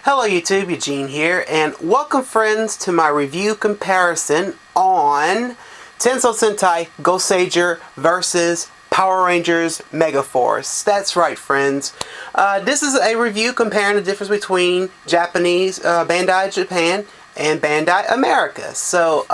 Hello YouTube, Eugene here, and welcome friends to my review comparison on Tensou Sentai Goseiger versus Power Rangers Megaforce. That's right friends. This is a review comparing the difference between Japanese Bandai Japan and Bandai America. So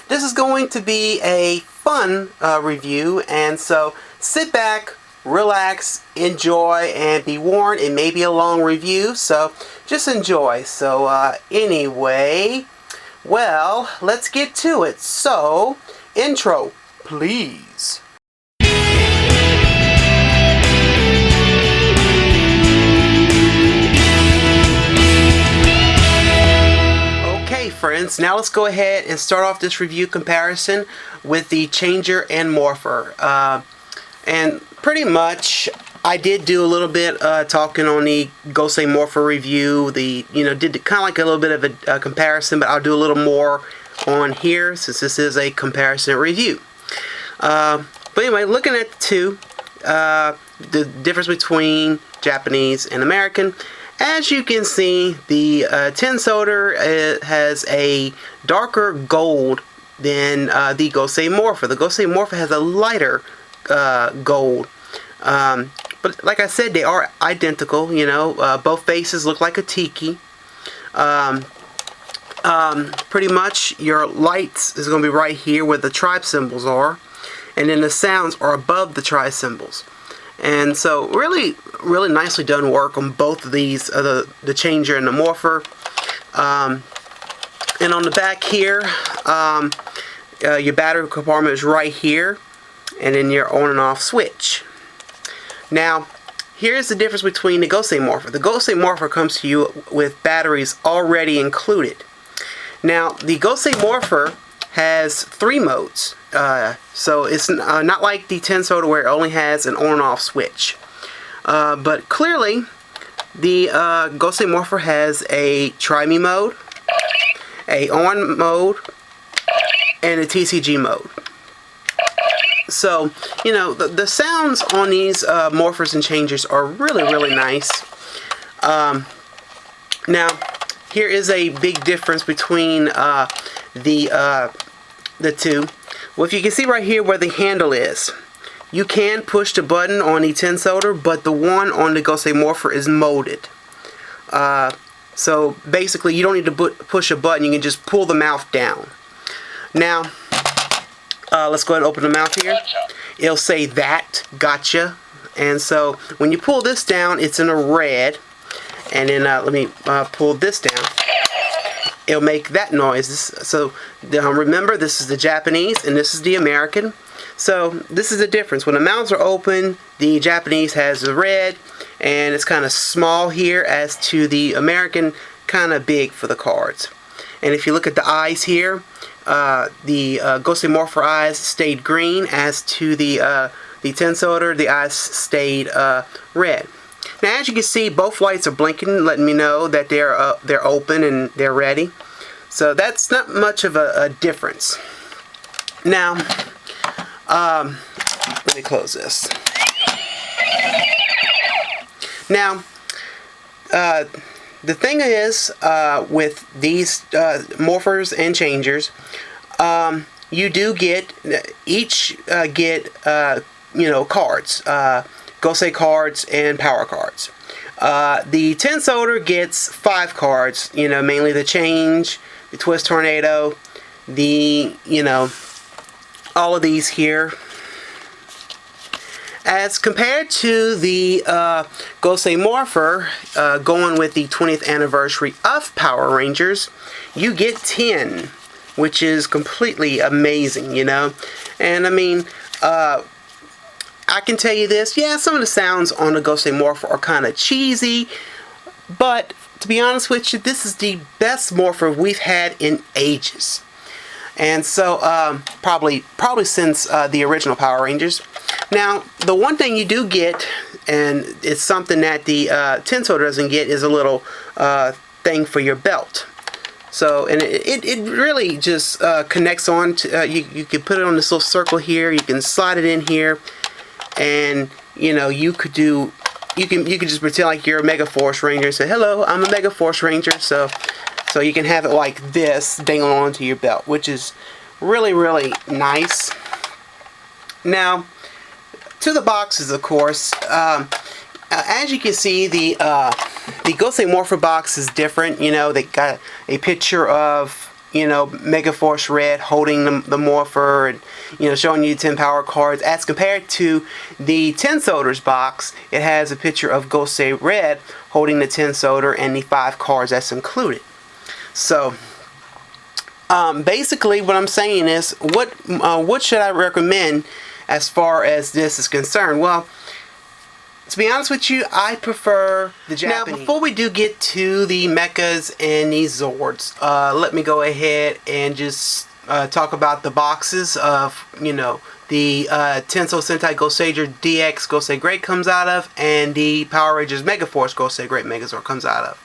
this is going to be a fun review, and so sit back, relax, enjoy, and be warned, it may be a long review, so just enjoy. So anyway, well, let's get to it. So, intro, please. Okay friends, now let's go ahead and start off this review comparison with the Changer and Morpher. And pretty much, I did do a little bit talking on the Gosei Morpher review. Did kind of like a little bit of a comparison, but I'll do a little more on here since this is a comparison review. But anyway, looking at the two, the difference between Japanese and American. As you can see, the Tensou has a darker gold than the Gosei Morpher. The Gosei Morpher has a lighter gold, but like I said, they are identical. Both faces look like a tiki. Pretty much your lights is going to be right here where the tribe symbols are, and then the sounds are above the tribe symbols. And so really nicely done work on both of these, the Changer and the Morpher. And on the back here, your battery compartment is right here, and then your on and off switch. Now, here's the difference between the Gosei Morpher. The Gosei Morpher comes to you with batteries already included. Now, the Gosei Morpher has 3 modes. So it's not like the Tensou where it only has an on and off switch. But clearly, the Gosei Morpher has a Try Me mode, a On mode, and a TCG mode. So, the sounds on these Morphers and Changers are really nice. Now, here is a big difference between the two. Well, if you can see right here where the handle is, you can push the button on the Tensou, but the one on the Gosei Morpher is molded. So basically, you don't need to push a button. You can just pull the mouth down. Now, let's go ahead and open the mouth here. It'll say that, gotcha. And so when you pull this down, it's in a red. And then let me pull this down. It'll make that noise. So remember, this is the Japanese and this is the American. So this is the difference. When the mouths are open, the Japanese has the red, and it's kind of small here, as to the American, kind of big for the cards. And if you look at the eyes here, the Gosei Morpher eyes stayed green, as to the Tensou, the eyes stayed red. Now, as you can see, both lights are blinking, letting me know that they're open and they're ready. So that's not much of a difference. Now, let me close this. Now, the thing is, with these Morphers and Changers, you do get cards. Gosei cards and power cards. The Tensou gets 5 cards, mainly the Change, the Twist Tornado, all of these here. As compared to the Gosei Morpher, going with the 20th anniversary of Power Rangers, you get 10, which is completely amazing, And I mean, I can tell you this, yeah, some of the sounds on the Gosei Morpher are kind of cheesy, but to be honest with you, this is the best Morpher we've had in ages. And so, probably since the original Power Rangers. Now, the one thing you do get, and it's something that the Tensou doesn't get, is a little thing for your belt. So, and it really just connects on to, you can put it on this little circle here, you can slide it in here, and you could do you can just pretend like you're a Megaforce Ranger and say, hello, I'm a Megaforce Ranger. So you can have it like this dangling onto your belt, which is really, really nice. Now, to the boxes, of course. As you can see, the Gosei Morpher box is different. You know, they got a picture of, you know, Megaforce Red holding the Morpher and, you know, showing you 10 power cards. As compared to the Tensou's box, it has a picture of Gosei Red holding the Tensou and the 5 cards that's included. So, basically what I'm saying is, what should I recommend as far as this is concerned? Well, to be honest with you, I prefer the Japanese. Now, before we do get to the mechas and the Zords, let me go ahead and just talk about the boxes of, you know, the Tensou Sentai Goseiger DX Gosei Great comes out of, and the Power Rangers Megaforce Gosei Great Megazord comes out of.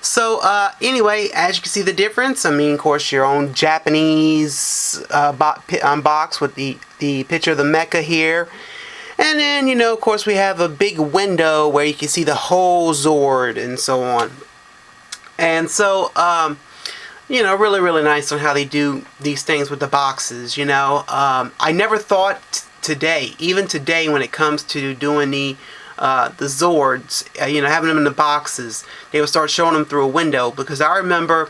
So, anyway, as you can see the difference, I mean, of course, your own Japanese box with the picture of the mecha here. And then, you know, of course, we have a big window where you can see the whole Zord and so on. And so, you know, really, really nice on how they do these things with the boxes, you know. I never thought today, even today when it comes to doing the Zords, you know, having them in the boxes, they would start showing them through a window. Because I remember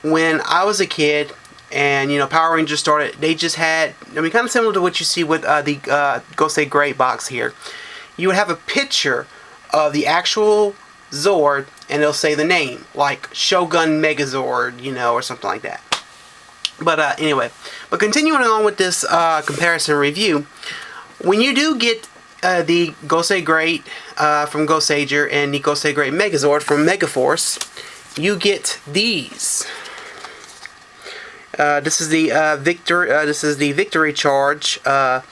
when I was a kid, and, you know, Power Rangers started, they just had, I mean, kind of similar to what you see with the Gosei Great box here. You would have a picture of the actual Zord, and it'll say the name, like Shogun Megazord, you know, or something like that. But anyway, but continuing on with this comparison review, when you do get the Gosei Great from Goseiger and the Gosei Great Megazord from Megaforce, you get these. This is the victory charge of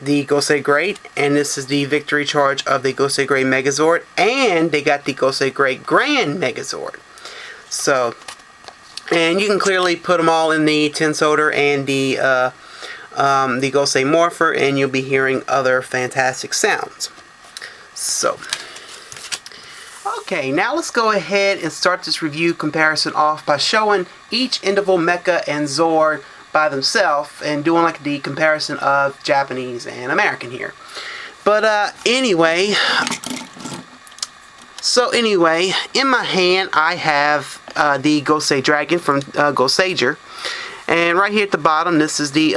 the Gosei Great, and this is the victory charge of the Gosei Great Megazord, and they got the Gosei Great Grand Megazord. So, and you can clearly put them all in the Tensou and the Gosei Morpher, and you'll be hearing other fantastic sounds. So, okay, now let's go ahead and start this review comparison off by showing each individual mecha and Zord by themselves and doing like the comparison of Japanese and American here. But anyway, in my hand I have the Gosei Dragon from Goseiger, and right here at the bottom this is the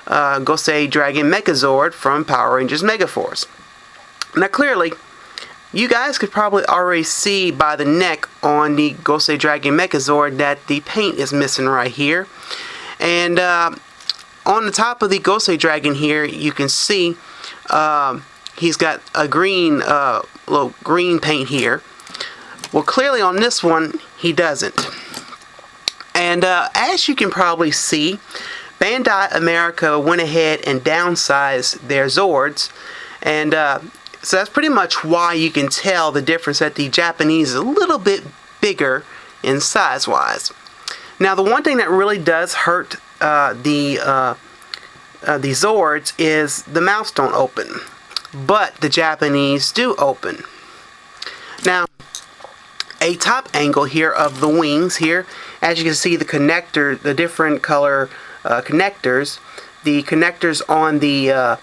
Gosei Dragon Megazord from Power Rangers Megaforce. Now clearly, you guys could probably already see by the neck on the Gosei Dragon Megazord that the paint is missing right here. And on the top of the Gosei Dragon here, you can see he's got a green, little green paint here. Well, clearly on this one, he doesn't. And as you can probably see, Bandai America went ahead and downsized their Zords. And so that's pretty much why you can tell the difference that the Japanese is a little bit bigger in size-wise. Now, the one thing that really does hurt the Zords is the mouths don't open, but the Japanese do open. Now, a top angle here of the wings here, as you can see the connector, the different color connectors, the connectors on the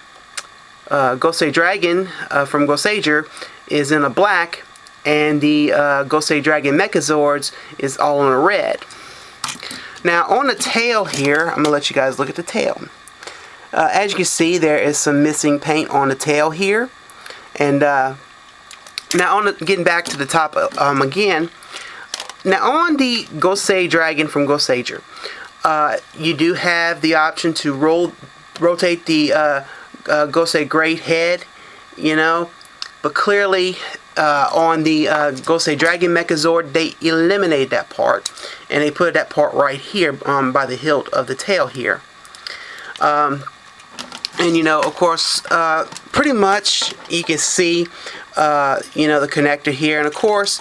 Gosei Dragon from Goseiger is in a black, and the Gosei Dragon Megazords is all in a red. Now on the tail here, I'm going to let you guys look at the tail. As you can see, there is some missing paint on the tail here. And now getting back to the top again, now on the Gosei Dragon from Goseiger, you do have the option to rotate the Gosei Great head, you know, but clearly on the Gosei Dragon Megazord, they eliminated that part, and they put that part right here by the hilt of the tail here. And you know, of course, pretty much you can see, you know, the connector here, and of course,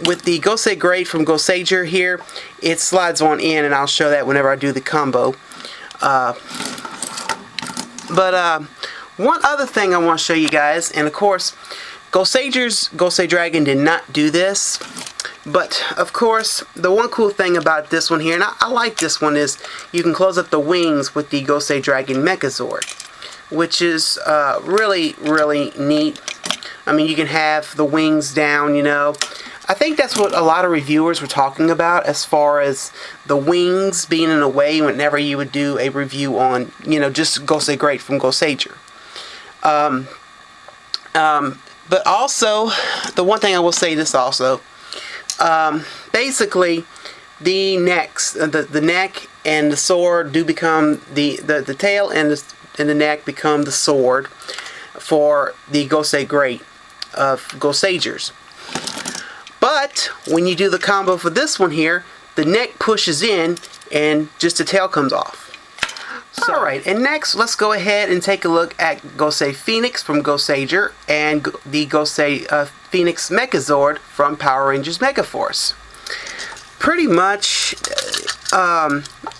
with the Gosei Great from Goseiger here, it slides on in, and I'll show that whenever I do the combo. But One other thing I want to show you guys, and of course, Goseiger's Gosei Dragon did not do this, but of course, the one cool thing about this one here, and I like this one, is you can close up the wings with the Gosei Dragon Megazord, which is really, really neat. I mean, you can have the wings down, you know. I think that's what a lot of reviewers were talking about, as far as the wings being in a way whenever you would do a review on, you know, just Gosei Great from Goseiger. But also, the one thing I will say this also, basically, the necks, the neck and the sword do become the tail and the neck become the sword for the Gosei Great of Goseigers. But when you do the combo for this one here, the neck pushes in and just the tail comes off. So, alright, and next let's go ahead and take a look at Gosei Phoenix from Goseiger and the Gosei Phoenix Megazord from Power Rangers Megaforce. Pretty much,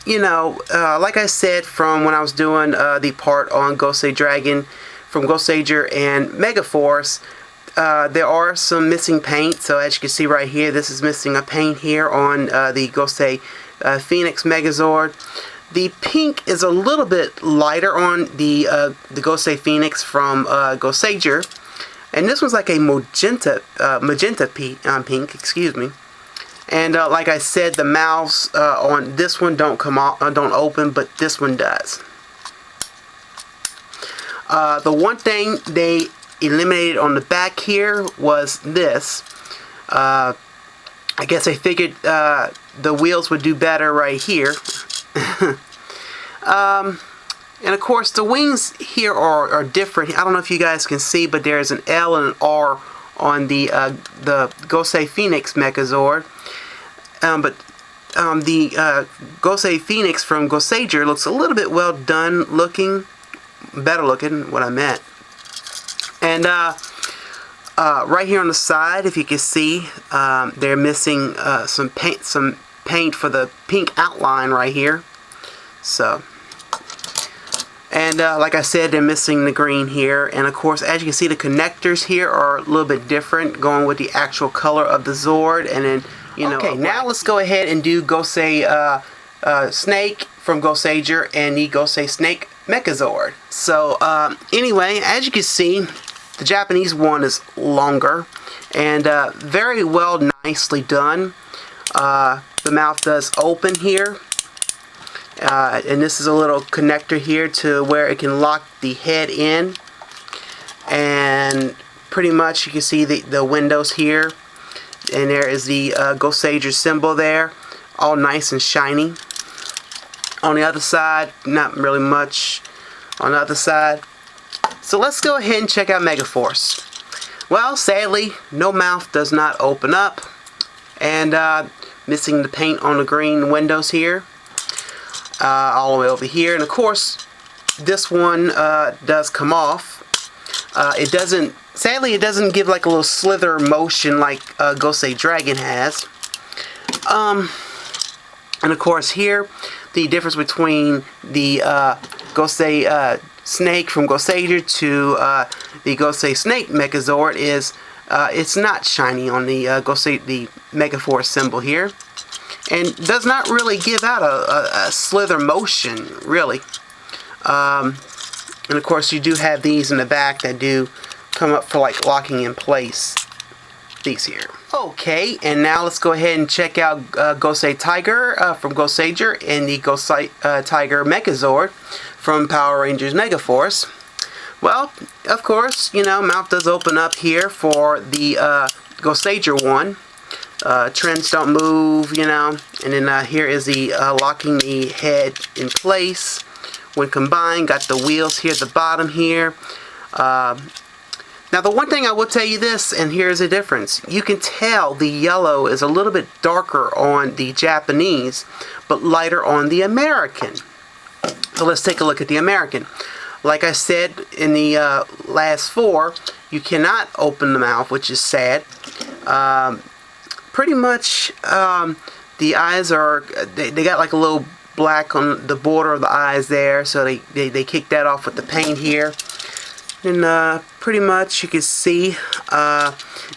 you know, like I said from when I was doing the part on Gosei Dragon from Goseiger and Megaforce, there are some missing paint. So as you can see right here, this is missing a paint here on the Gosei Phoenix Megazord. The pink is a little bit lighter on the Gosei Phoenix from Goseiger, and this one's like a magenta pink, excuse me. And like I said, the mouths on this one don't open, but this one does. The one thing they eliminated on the back here was this. I guess they figured the wheels would do better right here. And of course the wings here are different. I don't know if you guys can see, but there's an L and an R on the Gosei Phoenix Megazord. But the Gosei Phoenix from Goseiger looks a little bit well done looking, better looking, what I meant. And right here on the side, if you can see, they're missing some paint for the pink outline right here. So, and like I said, they're missing the green here. And of course, as you can see, the connectors here are a little bit different, going with the actual color of the Zord. And then, you know. Okay, now let's go ahead and do Gosei Snake from Goseiger and the Gosei Snake Megazord. So, anyway, as you can see, the Japanese one is longer and very well, nicely done. The mouth does open here. And this is a little connector here to where it can lock the head in. And pretty much you can see the windows here. And there is the Goseiger symbol there. All nice and shiny. On the other side, not really much on the other side. So let's go ahead and check out Megaforce. Well, sadly, no mouth does not open up. And missing the paint on the green windows here. All the way over here. And of course, this one does come off. It doesn't, sadly, it doesn't give like a little slither motion like Gosei Dragon has. And of course here, the difference between the Gosei Snake from Goseiger to the Gosei Snake Megazord is it's not shiny on the the Megaforce symbol here. And does not really give out a slither motion, really. And of course you do have these in the back that do come up for like locking in place. These here. Okay, and now let's go ahead and check out Gosei Tiger from Goseiger and the Gosei Tiger Megazord from Power Rangers Megaforce. Well, of course, you know, mouth does open up here for the Goseiger one. Trends don't move, you know, and then here is the locking the head in place. When combined, got the wheels here at the bottom here. Now the one thing I will tell you this, and here's a difference. You can tell the yellow is a little bit darker on the Japanese, but lighter on the American. So let's take a look at the American. Like I said in the last four, you cannot open the mouth, which is sad. Pretty much the eyes are, they got like a little black on the border of the eyes there, so they kicked that off with the paint here. And pretty much you can see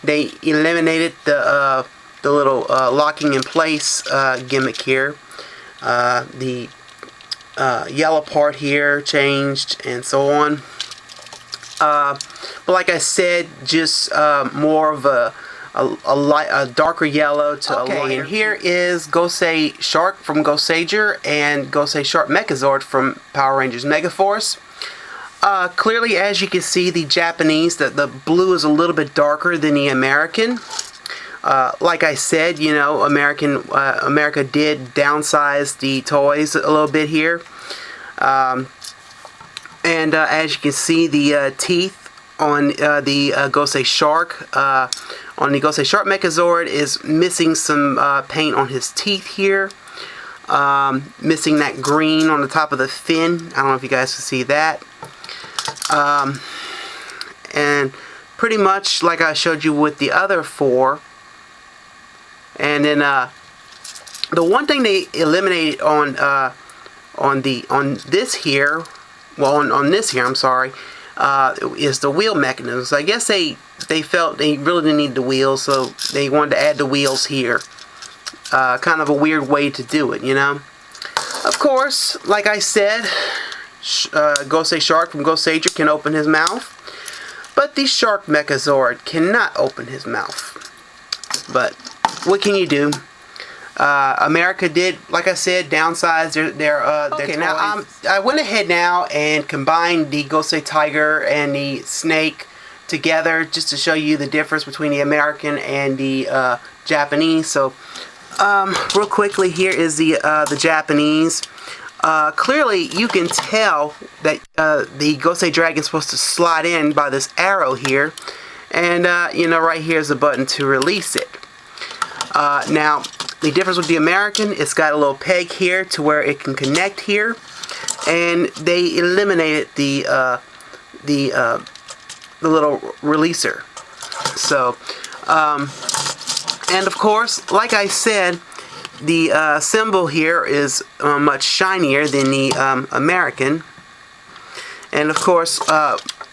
they eliminated the little locking in place gimmick here. The yellow part here changed and so on. But like I said, just more of a darker yellow to a lighter. And here is Gosei Shark from Goseiger and Gosei Shark Megazord from Power Rangers Megaforce. Clearly, as you can see, the Japanese, the blue is a little bit darker than the American. Like I said, you know, America did downsize the toys a little bit here. As you can see, the teeth on the Gosei Shark, on the Gosei Shark Megazord is missing some paint on his teeth here. Missing that green on the top of the fin. I don't know if you guys can see that. And pretty much like I showed you with the other four. And then the one thing they eliminated on this here, well on this here, I'm sorry, is the wheel mechanisms. I guess they felt they really didn't need the wheels, so they wanted to add the wheels here. Kind of a weird way to do it, you know. Of course, like I said, Gosei Shark from Goseiger can open his mouth, but the Shark Megazord cannot open his mouth. But what can you do? America did, like I said, downsize their okay, now I went ahead now and combined the Gosei Tiger and the Snake together just to show you the difference between the American and the Japanese. So real quickly, here is the Japanese. Clearly you can tell that the Gosei Dragon is supposed to slide in by this arrow here, and you know, right here is the button to release it. Now the difference with the American, it's got a little peg here to where it can connect here, and they eliminated the little releaser. So and of course, like I said, the symbol here is much shinier than the American. And of course,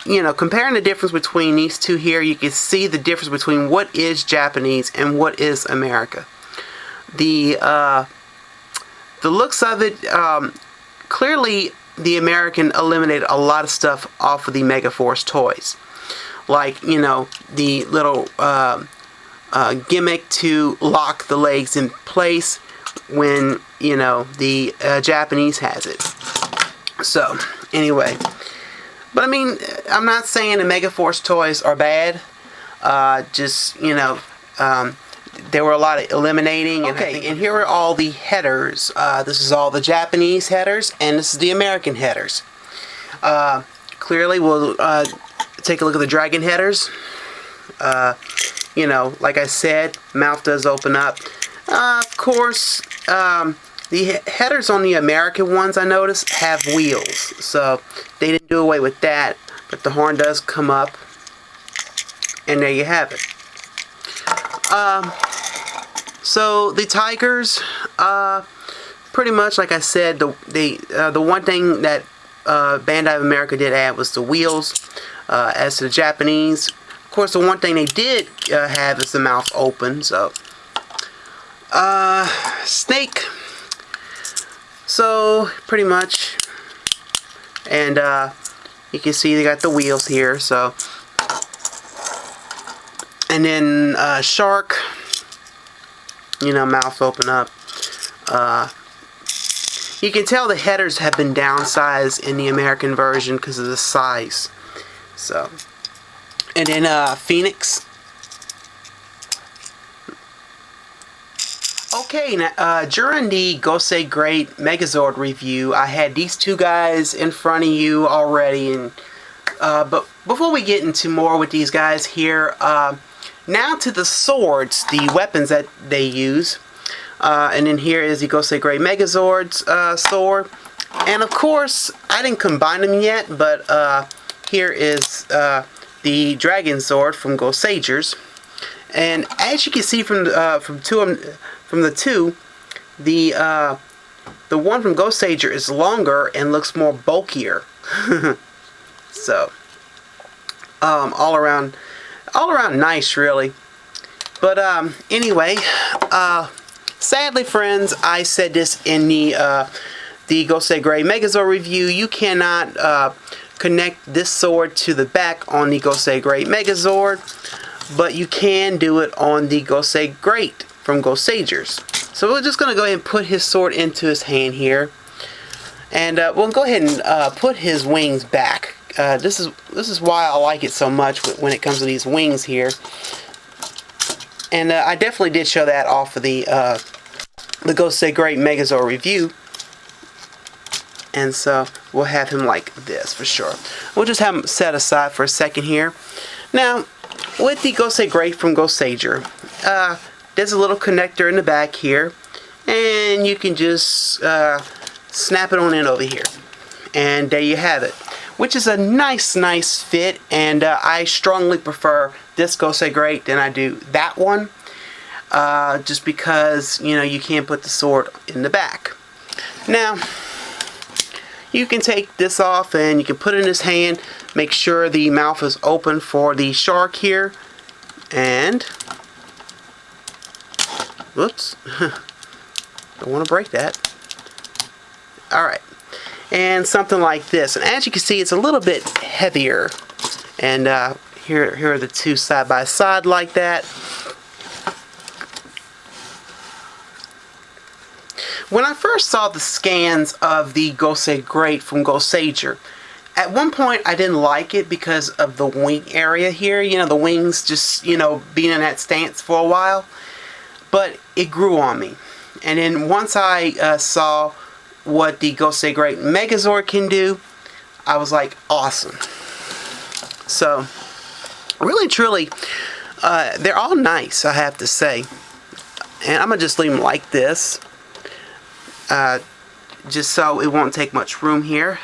you know, comparing the difference between these two here, you can see the difference between what is Japanese and what is America. The looks of it, clearly the American eliminated a lot of stuff off of the Megaforce toys. Like, you know, the little gimmick to lock the legs in place when, you know, the Japanese has it. So, anyway. But I mean, I'm not saying the Megaforce toys are bad. Just, you know, there were a lot of eliminating. Okay, and here are all the headers. This is all the Japanese headers, and this is the American headers. Clearly, we'll take a look at the Dragon headers. You know, like I said, mouth does open up. Of course, the headers on the American ones, I noticed, have wheels. So they didn't do away with that. But the horn does come up. And there you have it. So the Tigers, pretty much like I said, the one thing that Bandai of America did add was the wheels. As to the Japanese, of course, the one thing they did have is the mouth open. So Snake. So pretty much, and you can see they got the wheels here. So, and then Shark, you know, mouth open up. You can tell the headers have been downsized in the American version because of the size. So, and then Phoenix. Okay, now, during the Gosei Great Megazord review, I had these two guys in front of you already, and but before we get into more with these guys here, now to the swords, the weapons that they use, and then here is the Gosei Great Megazord's sword, and of course, I didn't combine them yet, but here is the Dragon Sword from Goseiger's, and as you can see from the two, the one from Goseiger is longer and looks more bulkier. So, all around nice, really. But anyway, sadly, friends, I said this in the Gosei Gray Megazord review. You cannot connect this sword to the back on the Gosei Great Megazord, but you can do it on the Gosei Great from Goseigers. So we're just going to go ahead and put his sword into his hand here, and we'll go ahead and put his wings back. This is why I like it so much when it comes to these wings here. And I definitely did show that off of the Gosei Great Megazord review. And so we'll have him like this for sure. We'll just have him set aside for a second here. Now, with the Gosei Great from Goseiger, there's a little connector in the back here, and you can just snap it on in over here. And there you have it, which is a nice fit, and I strongly prefer this Gosei Great than I do that one, just because, you know, you can't put the sword in the back. Now, you can take this off and you can put it in his hand. Make sure the mouth is open for the shark here. And, whoops, don't want to break that. Alright, and something like this. And as you can see, it's a little bit heavier. And here are the two side by side like that. When I first saw the scans of the Gosei Great from Goseiger, at one point I didn't like it because of the wing area here. You know, the wings just, you know, being in that stance for a while. But it grew on me. And then once I saw what the Gosei Great Megazord can do, I was like, awesome. So, really truly, they're all nice, I have to say. And I'm going to just leave them like this. Just so it won't take much room here.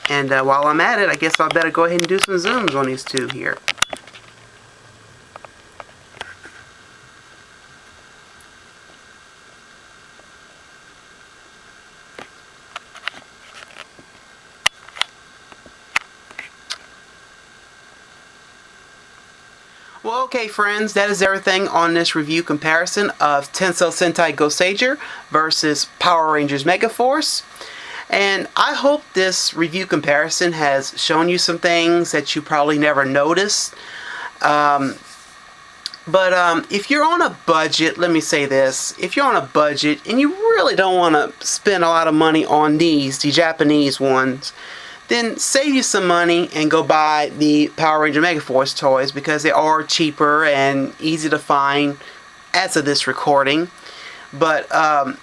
And while I'm at it, I guess I better go ahead and do some zooms on these two here. Well, okay friends, that is everything on this review comparison of Tensou Sentai Goseiger versus Power Rangers Megaforce. And I hope this review comparison has shown you some things that you probably never noticed. But if you're on a budget, let me say this, if you're on a budget and you really don't want to spend a lot of money on the Japanese ones, then save you some money and go buy the Power Ranger Megaforce toys, because they are cheaper and easy to find as of this recording. But I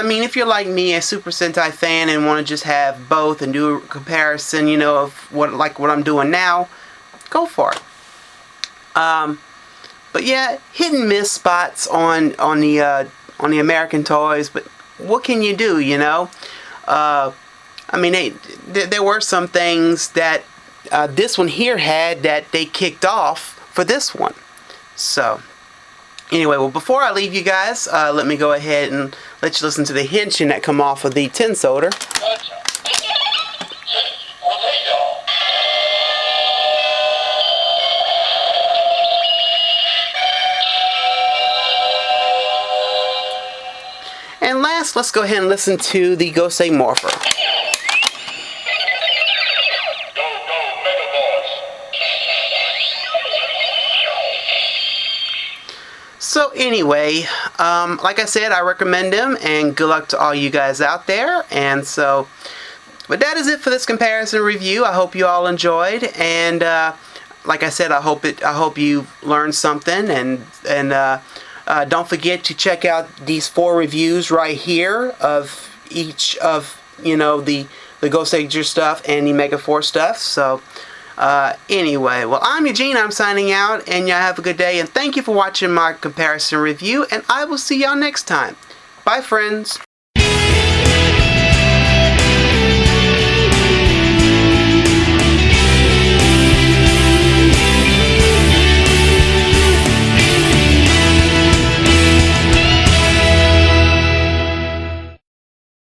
mean, if you're like me, a Super Sentai fan, and want to just have both and do a comparison, you know, of what I'm doing now, go for it. But yeah, hit and miss spots on the American toys, but what can you do, you know? I mean, there were some things that this one here had that they kicked off for this one. So, anyway, well, before I leave you guys, let me go ahead and let you listen to the henshin that come off of the Tensouder. And last, let's go ahead and listen to the Gosei Morpher. So anyway, like I said, I recommend them, and good luck to all you guys out there. And so, but that is it for this comparison review. I hope you all enjoyed, and like I said, I hope you learned something, and don't forget to check out these 4 reviews right here of each of, you know, the Goseiger stuff and the Megaforce stuff. So. Anyway, well, I'm Eugene, I'm signing out, and y'all have a good day, and thank you for watching my comparison review, and I will see y'all next time. Bye, friends.